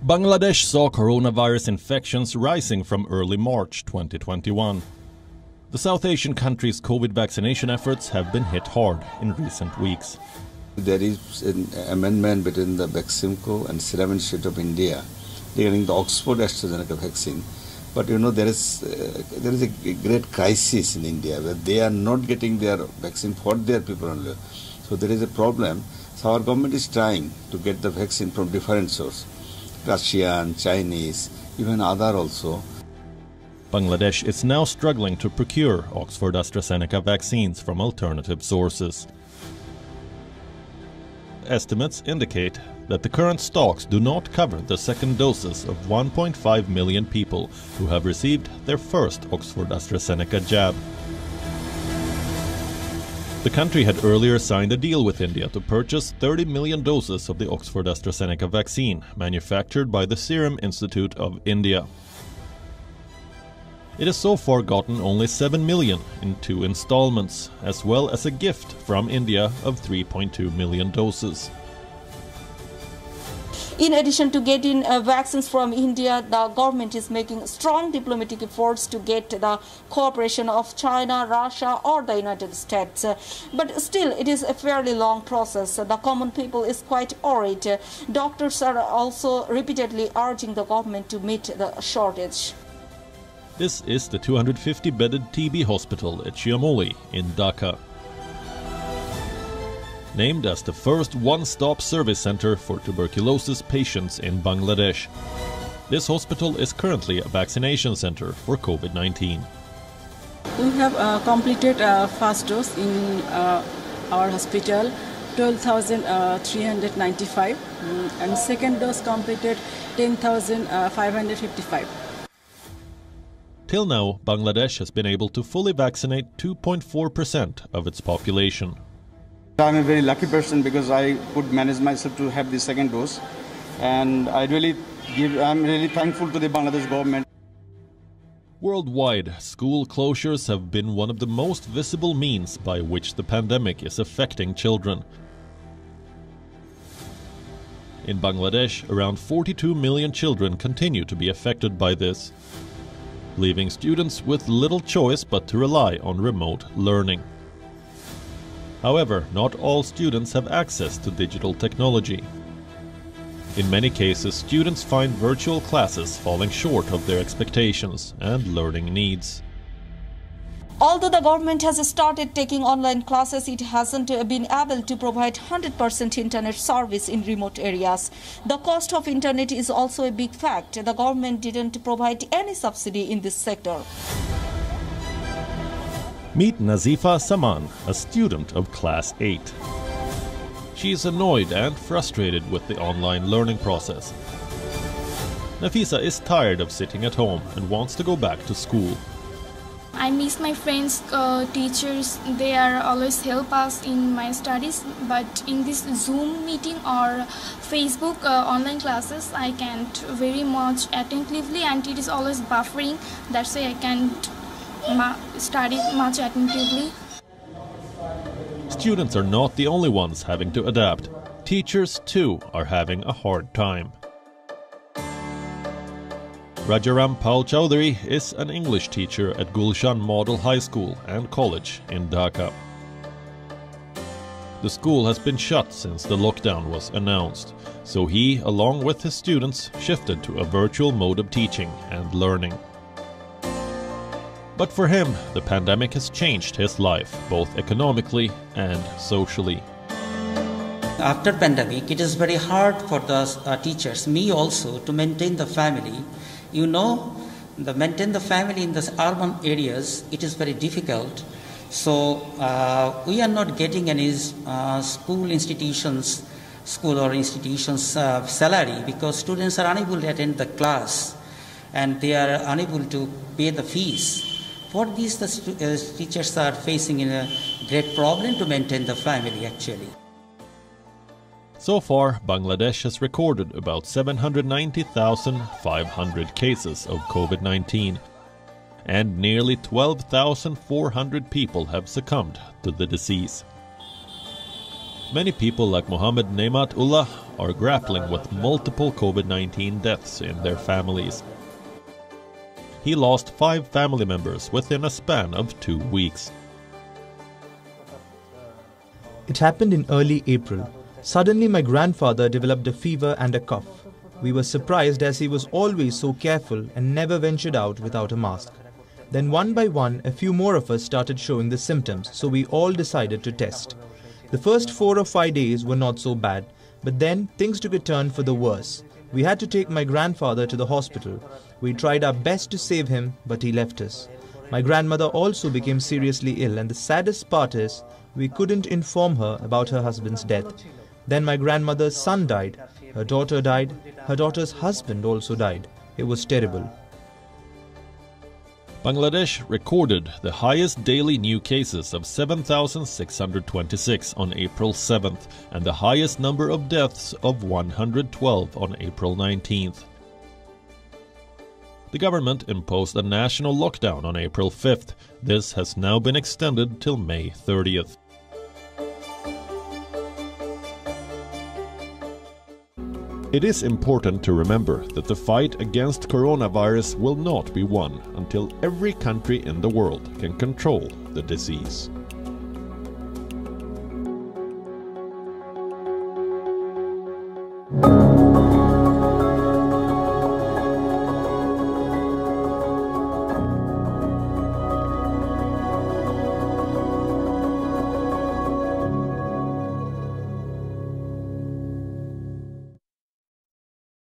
Bangladesh saw coronavirus infections rising from early March 2021. The South Asian country's COVID vaccination efforts have been hit hard in recent weeks. There is an amendment between the Vaccine and Institute of India regarding the Oxford AstraZeneca vaccine. But you know, there is a great crisis in India where they are not getting their vaccine for their people only. So there is a problem. So our government is trying to get the vaccine from different sources. Russian, Chinese, even other also. Bangladesh is now struggling to procure Oxford AstraZeneca vaccines from alternative sources. Estimates indicate that the current stocks do not cover the second doses of 1.5 million people who have received their first Oxford AstraZeneca jab. The country had earlier signed a deal with India to purchase 30 million doses of the Oxford AstraZeneca vaccine, manufactured by the Serum Institute of India. It has so far gotten only 7 million in 2 installments, as well as a gift from India of 3.2 million doses. In addition to getting vaccines from India, the government is making strong diplomatic efforts to get the cooperation of China, Russia or the United States. But still, it is a fairly long process. The common people is quite worried. Doctors are also repeatedly urging the government to meet the shortage. This is the 250-bedded TB hospital at Chiamoli in Dhaka. Named as the first one-stop service center for tuberculosis patients in Bangladesh. This hospital is currently a vaccination center for COVID-19. We have completed first dose in our hospital, 12,395, and second dose completed 10,555. Till now, Bangladesh has been able to fully vaccinate 2.4% of its population. I'm a very lucky person because I could manage myself to have the second dose, and I'm really thankful to the Bangladesh government. Worldwide, school closures have been one of the most visible means by which the pandemic is affecting children. In Bangladesh, around 42 million children continue to be affected by this, leaving students with little choice but to rely on remote learning. However, not all students have access to digital technology. In many cases, students find virtual classes falling short of their expectations and learning needs. Although the government has started taking online classes, it hasn't been able to provide 100% internet service in remote areas. The cost of internet is also a big fact. The government didn't provide any subsidy in this sector. Meet Nazifa Saman, a student of Class 8. She is annoyed and frustrated with the online learning process. Nafisa is tired of sitting at home and wants to go back to school. I miss my friends, teachers. They are always help us in my studies. But in this Zoom meeting or Facebook online classes, I can't very much attentively, and it is always buffering. That's why I can't study much attentively. Students are not the only ones having to adapt. Teachers too are having a hard time. Rajaram Paul Chowdhury is an English teacher at Gulshan Model High School and College in Dhaka. The school has been shut since the lockdown was announced, so he, along with his students, shifted to a virtual mode of teaching and learning. But for him, the pandemic has changed his life, both economically and socially. After pandemic, it is very hard for the teachers, me also, to maintain the family. You know, maintain the family in the urban areas, it is very difficult. So we are not getting any school or institutions salary because students are unable to attend the class and they are unable to pay the fees. For these, the teachers are facing a great problem to maintain the family actually. So far, Bangladesh has recorded about 790,500 cases of COVID-19, and nearly 12,400 people have succumbed to the disease. Many people like Mohammed Nematullah are grappling with multiple COVID-19 deaths in their families. He lost 5 family members within a span of 2 weeks. It happened in early April. Suddenly my grandfather developed a fever and a cough. We were surprised as he was always so careful and never ventured out without a mask. Then one by one, a few more of us started showing the symptoms, so we all decided to test. The first 4 or 5 days were not so bad, but then things took a turn for the worse. We had to take my grandfather to the hospital. We tried our best to save him, but he left us. My grandmother also became seriously ill, and the saddest part is, we couldn't inform her about her husband's death. Then my grandmother's son died, her daughter died, her daughter's husband also died. It was terrible. Bangladesh recorded the highest daily new cases of 7,626 on April 7th and the highest number of deaths of 112 on April 19th. The government imposed a national lockdown on April 5th. This has now been extended till May 30th. It is important to remember that the fight against coronavirus will not be won until every country in the world can control the disease.